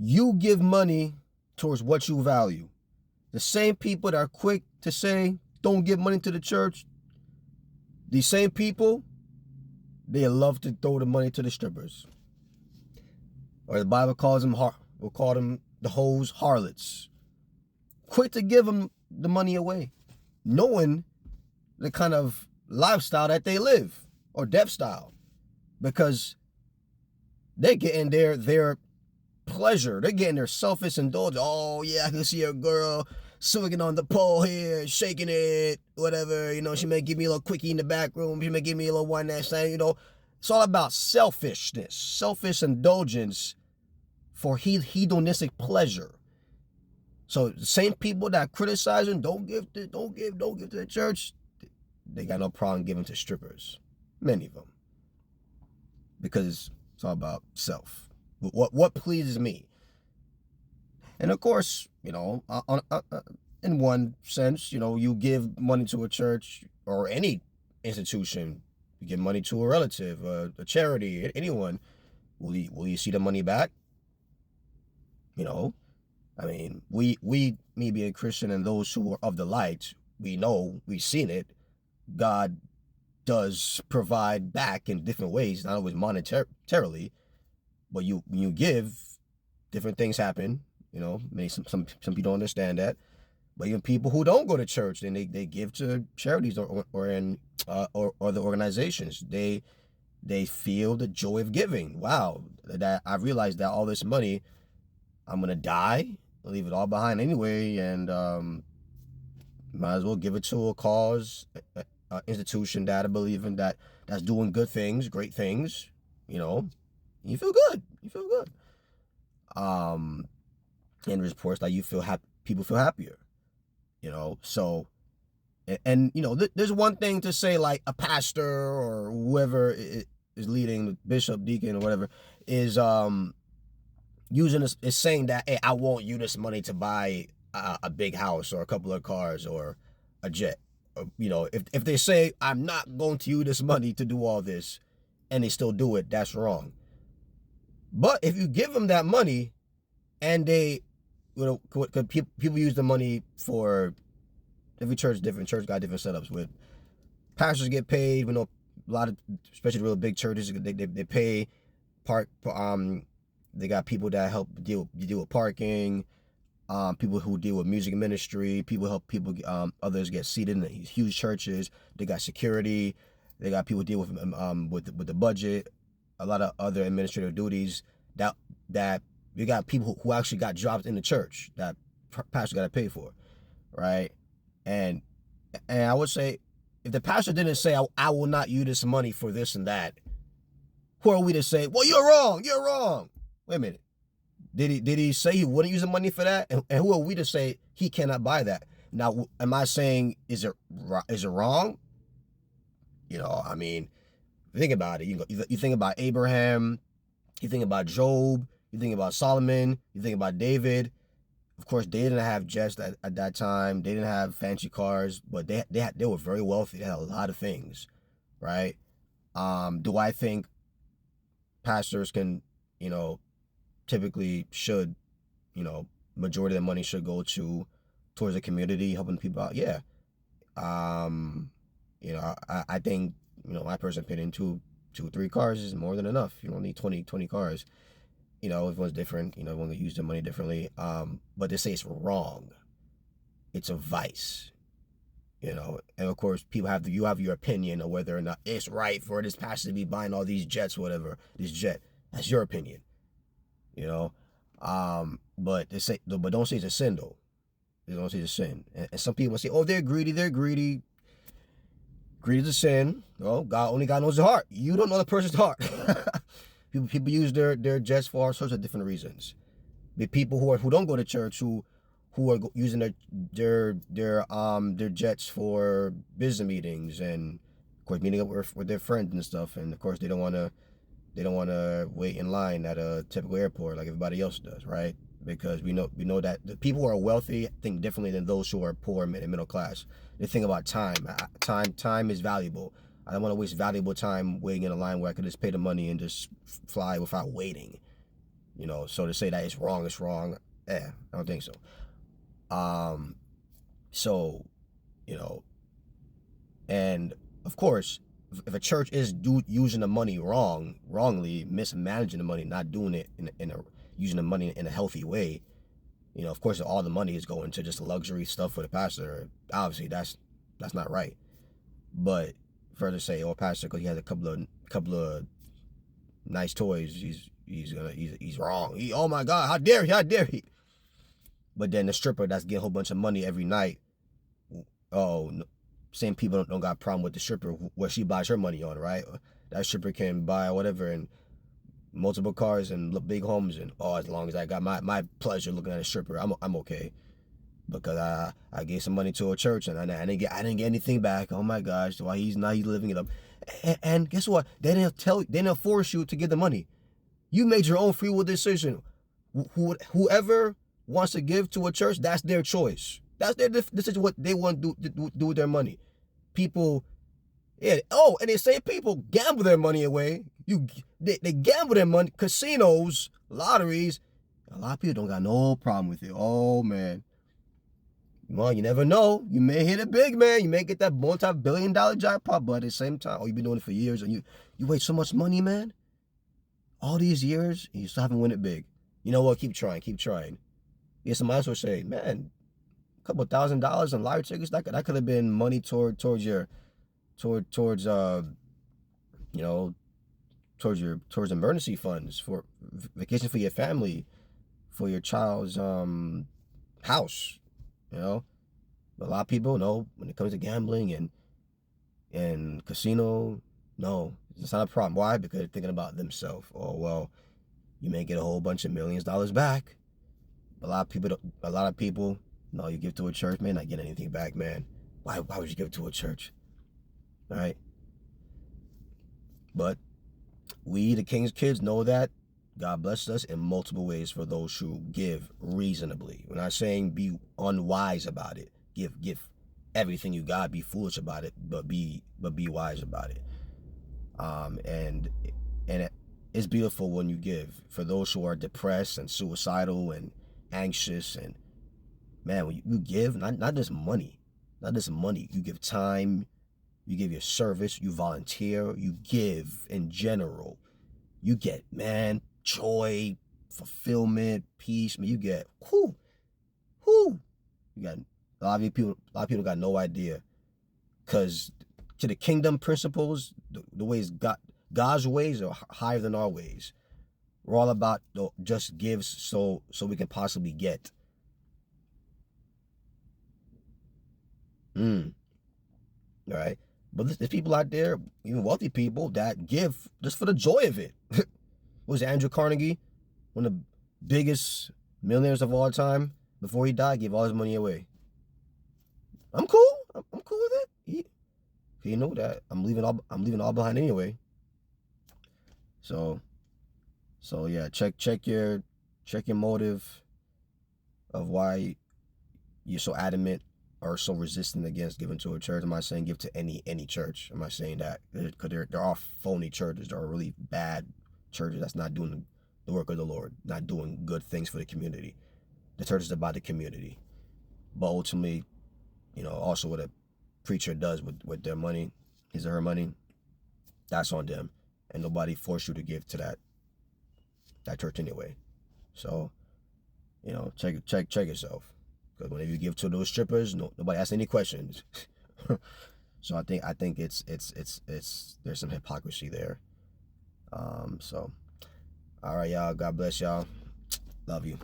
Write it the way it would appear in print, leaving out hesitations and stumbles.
You give money towards what you value. The same people that are quick to say, don't give money to the church, these same people, they love to throw the money to the strippers. Or the Bible calls them, we'll call them the hoes, harlots. Quick to give them the money away, knowing the kind of lifestyle that they live, or death style, because they're getting their pleasure. They're getting their selfish indulgence. Oh yeah, I can see a girl swinging on the pole here, shaking it, whatever. She may give me a little quickie in the back room. She may give me a little one night stand. It's all about selfishness, selfish indulgence for hedonistic pleasure. So the same people that criticize them, don't give to the church, they got no problem giving to strippers. Many of them. Because it's all about self. What pleases me. And of course, in one sense, you give money to a church or any institution. You give money to a relative, a charity, anyone. Will you see the money back? Me being a Christian and those who are of the light, we know, we've seen it. God does provide back in different ways, not always monetarily, but when you give, different things happen. Maybe some people don't understand that. But even people who don't go to church, then they give to charities or the organizations. They feel the joy of giving. Wow, that I realized that all this money, I'm gonna die, I'll leave it all behind anyway, and might as well give it to a cause, institution that I believe in, that's doing good things, great things. You feel good. And reports like you feel happy, people feel happier. So, and there's one thing to say, like a pastor or whoever is leading, bishop, deacon, or whatever, is using this, is saying that, hey, I want you this money to buy a big house or a couple of cars or a jet. If they say, I'm not going to use this money to do all this, and they still do it, that's wrong. But if you give them that money, and they, people use the money for, every church different, church got different setups. With pastors get paid, a lot of, especially real big churches, they pay they got people that help deal with parking, people who deal with music ministry, others get seated in these huge churches. They got security, they got people deal with the budget, a lot of other administrative duties that you got people who actually got jobs in the church that pastor got to pay for, right? And I would say, if the pastor didn't say, I will not use this money for this and that, who are we to say, well, you're wrong? Wait a minute. Did he say he wouldn't use the money for that? And who are we to say he cannot buy that? Now, am I saying, is it wrong? Think about it. You think about Abraham, you think about Job, you think about Solomon, you think about David. Of course, they didn't have jets at that time. They didn't have fancy cars, but they were very wealthy. They had a lot of things, right? Do I think pastors can, typically should, majority of the money should go towards the community, helping people out? Yeah. I think, my personal opinion, two or three cars is more than enough. You don't need 20 cars. Everyone's different. Everyone can use their money differently. But to say it's wrong, it's a vice. And of course, you have your opinion of whether or not it's right for this pastor to be buying all these jets, whatever, this jet. That's your opinion. But don't say it's a sin though. They don't say it's a sin. And some people say, oh, they're greedy. Greed is a sin. Oh, only God knows the heart. You don't know the person's heart. People use their jets for all sorts of different reasons. The people who don't go to church, who are using their jets for business meetings, and of course meeting up with their friends and stuff. And of course they don't want to wait in line at a typical airport like everybody else does, right? Because we know that the people who are wealthy think differently than those who are poor and middle class. They think about time. Time is valuable. I don't want to waste valuable time waiting in a line where I could just pay the money and just fly without waiting. You know, so to say that it's wrong, I don't think so. So, you know, and of course, if a church is using the money wrongly, mismanaging the money, not doing it using the money in a healthy way, you know, of course, all the money is going to just luxury stuff for the pastor. Obviously, that's not right. But further say, oh, pastor, because he has a couple of nice toys, he's wrong. Oh my God, how dare he? But then the stripper that's getting a whole bunch of money every night, oh, same people don't got a problem with the stripper where she buys her money on, right? That stripper can buy whatever and multiple cars and big homes, and as long as I got my pleasure looking at a stripper, I'm okay. Because I gave some money to a church and I didn't get anything back. Oh my gosh, why he's living it up. And guess what? They didn't force you to give the money. You made your own free will decision. Whoever wants to give to a church, that's their choice. This is what they want to do with their money. People, yeah. Oh, and the same people gamble their money away. They gamble their money, casinos, lotteries. A lot of people don't got no problem with it. Oh man. Well, you never know. You may hit it big, man. You may get that multi-billion-dollar jackpot, but at the same time, you've been doing it for years, and you waste so much money, man. All these years, and you still haven't won it big. You know what? Keep trying. Yeah, somebody else will say, man, a couple $1,000 on lottery tickets, that could have been money towards emergency funds, for vacation for your family, for your child's house. You know, but a lot of people know when it comes to gambling and casino, no, it's not a problem. Why? Because they're thinking about themselves. Oh well, you may get a whole bunch of millions of dollars back. A lot of people, no, you give to a church, may not get anything back, man. Why would you give it to a church? All right. But we, the King's kids, know that God blessed us in multiple ways for those who give reasonably. We're not saying be unwise about it. Give everything you got. Be foolish about it, but be wise about it. And it's beautiful when you give. For those who are depressed and suicidal and anxious, and man, when you give, not just money, you give time, you give your service, you volunteer, you give in general. You get, man, joy, fulfillment, peace. I mean, you get, you got a lot of people got no idea, because to the kingdom principles, the ways God's ways are higher than our ways. We're all about just gives so we can possibly get. All right, but there's people out there, even wealthy people, that give just for the joy of it. Was Andrew Carnegie, one of the biggest millionaires of all time? Before he died, gave all his money away. I'm cool. I'm cool with it. He knew that I'm leaving all behind anyway. So yeah, check your motive of why you're so adamant or so resistant against giving to a church. I'm not saying give to any church. I'm not saying that, because there are phony churches. There are really bad churches that's not doing the work of the Lord, not doing good things for the community. The church is about the community. But ultimately, you know, also what a preacher does with their money, his or her money, that's on them. And nobody forced you to give to that church anyway. So, you know, check yourself. Because whenever you give to those strippers, nobody asks any questions. So I think it's there's some hypocrisy there. So, all right, y'all. God bless y'all. Love you.